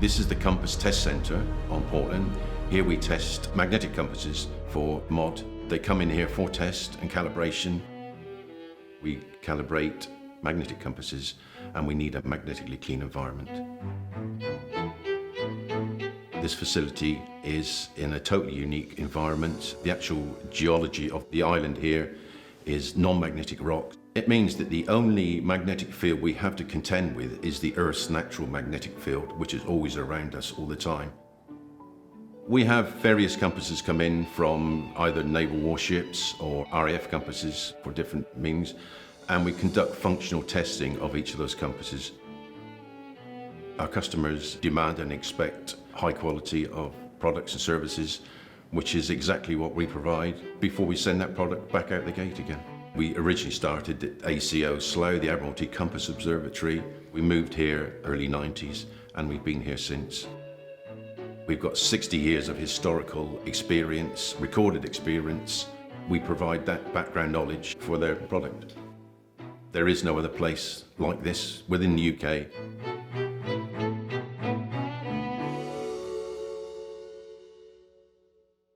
This is the Compass Test Centre on Portland. Here we test magnetic compasses for mod. They come in here for test and calibration. We calibrate magnetic compasses and we need a magnetically clean environment. This facility is in a totally unique environment. The actual geology of the island here is non-magnetic rock. It means that the only magnetic field we have to contend with is the Earth's natural magnetic field, which is always around us all the time. We have various compasses come in from either naval warships or RAF compasses for different means, and we conduct functional testing of each of those compasses. Our customers demand and expect high quality of products and services, which is exactly what we provide before we send that product back out the gate again. We originally started at ACO Slough, the Admiralty Compass Observatory. We moved here early 90s and we've been here since. We've got 60 years of historical experience, recorded experience. We provide that background knowledge for their product. There is no other place like this within the UK.